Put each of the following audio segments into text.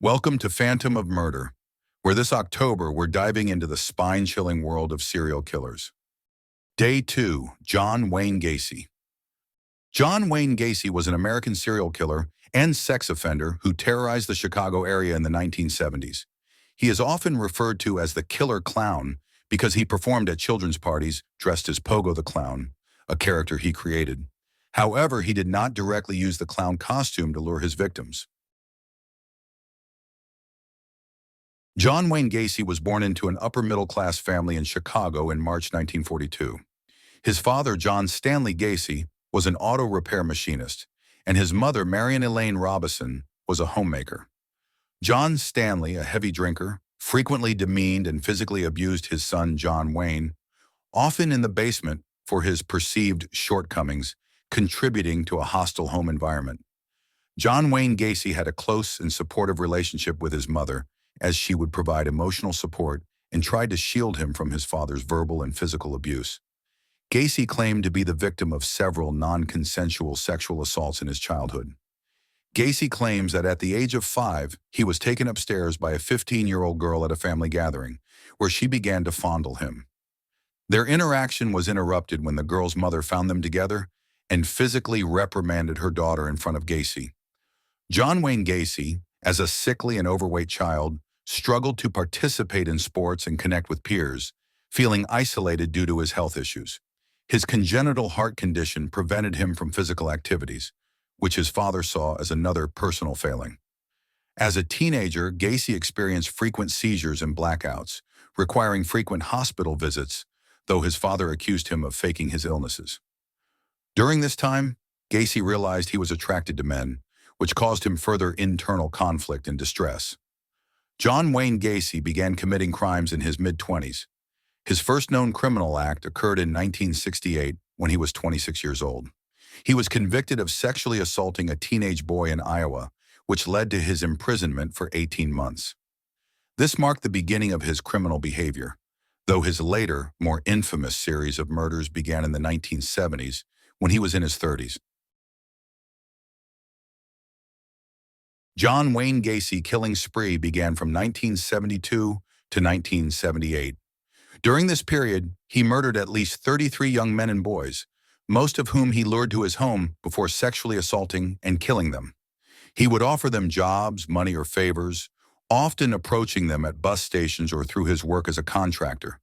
Welcome to Phantom of Murder, where this October we're diving into the spine-chilling world of serial killers. Day 2, John Wayne Gacy. John Wayne Gacy was an American serial killer and sex offender who terrorized the Chicago area in the 1970s. He is often referred to as the Killer Clown because he performed at children's parties dressed as Pogo the Clown, a character he created. However, he did not directly use the clown costume to lure his victims. John Wayne Gacy was born into an upper-middle-class family in Chicago in March 1942. His father, John Stanley Gacy, was an auto repair machinist, and his mother, Marion Elaine Robison, was a homemaker. John Stanley, a heavy drinker, frequently demeaned and physically abused his son, John Wayne, often in the basement for his perceived shortcomings, contributing to a hostile home environment. John Wayne Gacy had a close and supportive relationship with his mother, as she would provide emotional support and tried to shield him from his father's verbal and physical abuse. Gacy claimed to be the victim of several non-consensual sexual assaults in his childhood. Gacy claims that at the age of 5, he was taken upstairs by a 15-year-old girl at a family gathering, where she began to fondle him. Their interaction was interrupted when the girl's mother found them together and physically reprimanded her daughter in front of Gacy. John Wayne Gacy, as a sickly and overweight child, struggled to participate in sports and connect with peers, feeling isolated due to his health issues. His congenital heart condition prevented him from physical activities, which his father saw as another personal failing. As a teenager, Gacy experienced frequent seizures and blackouts, requiring frequent hospital visits, though his father accused him of faking his illnesses. During this time, Gacy realized he was attracted to men, which caused him further internal conflict and distress. John Wayne Gacy began committing crimes in his mid-20s. His first known criminal act occurred in 1968 when he was 26 years old. He was convicted of sexually assaulting a teenage boy in Iowa, which led to his imprisonment for 18 months. This marked the beginning of his criminal behavior, though his later, more infamous series of murders began in the 1970s when he was in his 30s. John Wayne Gacy killing spree began from 1972 to 1978. During this period, he murdered at least 33 young men and boys, most of whom he lured to his home before sexually assaulting and killing them. He would offer them jobs, money, or favors, often approaching them at bus stations or through his work as a contractor.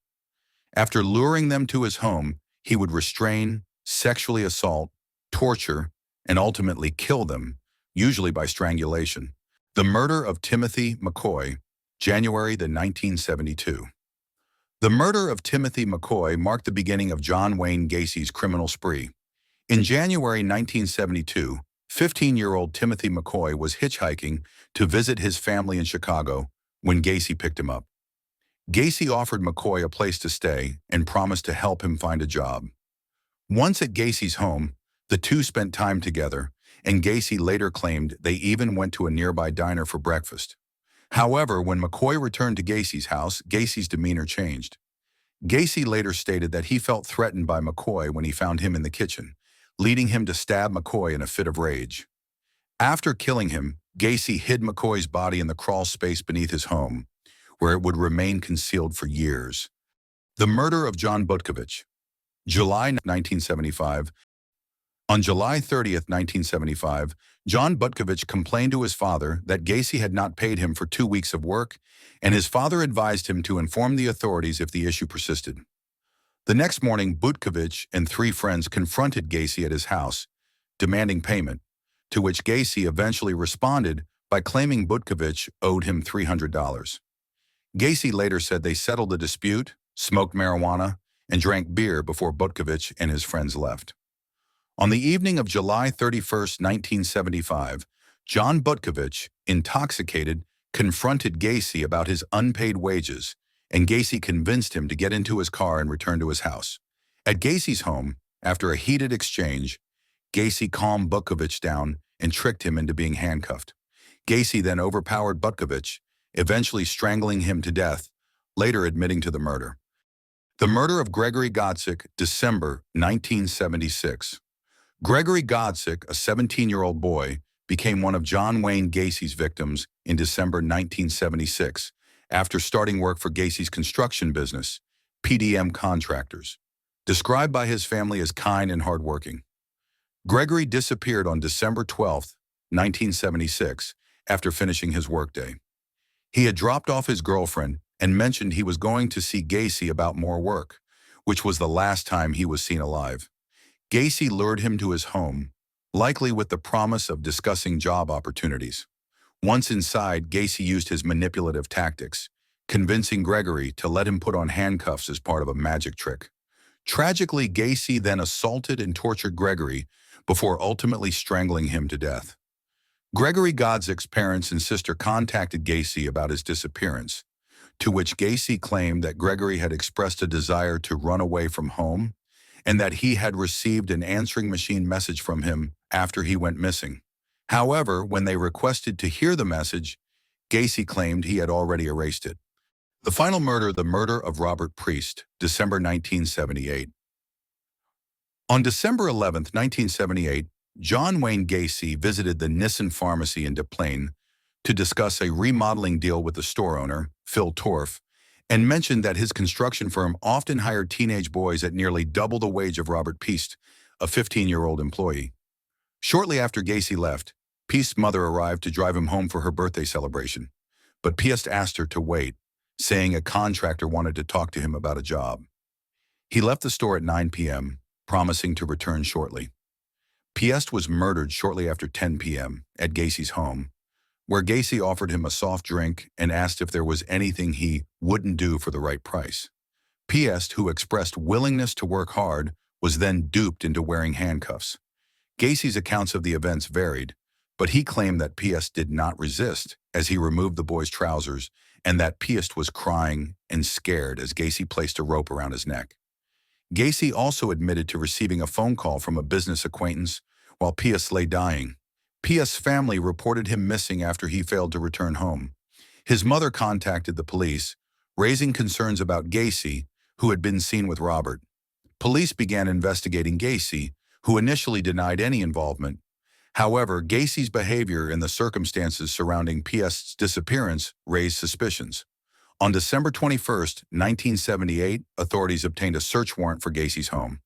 After luring them to his home, he would restrain, sexually assault, torture, and ultimately kill them, usually by strangulation. The murder of Timothy McCoy, January 1972. The murder of Timothy McCoy marked the beginning of John Wayne Gacy's criminal spree. In January 1972, 15-year-old Timothy McCoy was hitchhiking to visit his family in Chicago when Gacy picked him up. Gacy offered McCoy a place to stay and promised to help him find a job. Once at Gacy's home, the two spent time together, and Gacy later claimed they even went to a nearby diner for breakfast. However, when McCoy returned to Gacy's house, Gacy's demeanor changed. Gacy later stated that he felt threatened by McCoy when he found him in the kitchen, leading him to stab McCoy in a fit of rage. After killing him, Gacy hid McCoy's body in the crawl space beneath his home, where it would remain concealed for years. The murder of John Butkovich, July 1975. On July 30, 1975, John Butkovich complained to his father that Gacy had not paid him for 2 weeks of work, and his father advised him to inform the authorities if the issue persisted. The next morning, Butkovich and 3 friends confronted Gacy at his house, demanding payment, to which Gacy eventually responded by claiming Butkovich owed him $300. Gacy later said they settled the dispute, smoked marijuana, and drank beer before Butkovich and his friends left. On the evening of July 31, 1975, John Butkovich, intoxicated, confronted Gacy about his unpaid wages, and Gacy convinced him to get into his car and return to his house. At Gacy's home, after a heated exchange, Gacy calmed Butkovich down and tricked him into being handcuffed. Gacy then overpowered Butkovich, eventually strangling him to death, later admitting to the murder. The murder of Gregory Godsick, December 1976. Gregory Godsick, a 17-year-old boy, became one of John Wayne Gacy's victims in December 1976 after starting work for Gacy's construction business, PDM Contractors. Described by his family as kind and hardworking, Gregory disappeared on December 12, 1976, after finishing his workday. He had dropped off his girlfriend and mentioned he was going to see Gacy about more work, which was the last time he was seen alive. Gacy lured him to his home, likely with the promise of discussing job opportunities. Once inside, Gacy used his manipulative tactics, convincing Gregory to let him put on handcuffs as part of a magic trick. Tragically, Gacy then assaulted and tortured Gregory before ultimately strangling him to death. Gregory Godzik's parents and sister contacted Gacy about his disappearance, to which Gacy claimed that Gregory had expressed a desire to run away from home and that he had received an answering machine message from him after he went missing. However, when they requested to hear the message, Gacy claimed he had already erased it. The final murder, the murder of Robert Priest, December 1978. On December 11, 1978, John Wayne Gacy visited the Nissan pharmacy in Des Plaines to discuss a remodeling deal with the store owner, Phil Torf, and mentioned that his construction firm often hired teenage boys at nearly double the wage of Robert Priest, a 15-year-old employee. Shortly after Gacy left, Priest's mother arrived to drive him home for her birthday celebration, but Priest asked her to wait, saying a contractor wanted to talk to him about a job. He left the store at 9 p.m., promising to return shortly. Priest was murdered shortly after 10 p.m. at Gacy's home, where Gacy offered him a soft drink and asked if there was anything he wouldn't do for the right price. Priest, who expressed willingness to work hard, was then duped into wearing handcuffs. Gacy's accounts of the events varied, but he claimed that Priest did not resist as he removed the boy's trousers and that Priest was crying and scared as Gacy placed a rope around his neck. Gacy also admitted to receiving a phone call from a business acquaintance while Priest lay dying. Priest's family reported him missing after he failed to return home. His mother contacted the police, raising concerns about Gacy, who had been seen with Robert. Police began investigating Gacy, who initially denied any involvement. However, Gacy's behavior and the circumstances surrounding Priest's disappearance raised suspicions. On December 21, 1978, authorities obtained a search warrant for Gacy's home.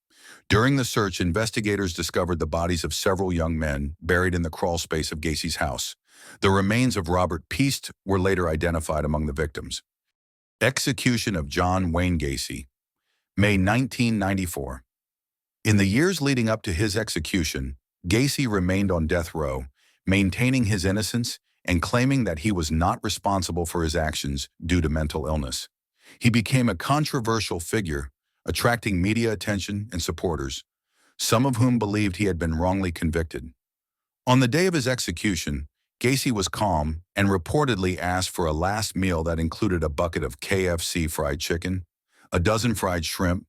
During the search, investigators discovered the bodies of several young men buried in the crawl space of Gacy's house. The remains of Robert Priest were later identified among the victims. Execution of John Wayne Gacy, May 1994. In the years leading up to his execution, Gacy remained on death row, maintaining his innocence and claiming that he was not responsible for his actions due to mental illness. He became a controversial figure, attracting media attention and supporters, some of whom believed he had been wrongly convicted. On the day of his execution, Gacy was calm and reportedly asked for a last meal that included a bucket of KFC fried chicken, a dozen fried shrimp,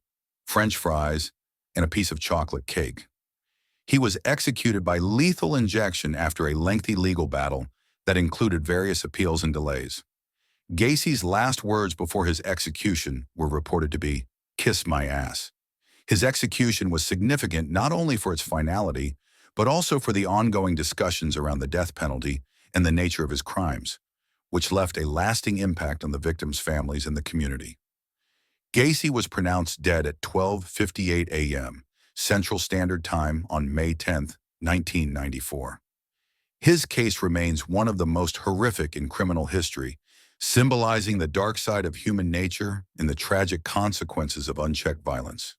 French fries, and a piece of chocolate cake. He was executed by lethal injection after a lengthy legal battle that included various appeals and delays. Gacy's last words before his execution were reported to be, "Kiss my ass." His execution was significant not only for its finality, but also for the ongoing discussions around the death penalty and the nature of his crimes, which left a lasting impact on the victims' families and the community. Gacy was pronounced dead at 12:58 a.m. Central Standard Time on May 10, 1994. His case remains one of the most horrific in criminal history, symbolizing the dark side of human nature and the tragic consequences of unchecked violence.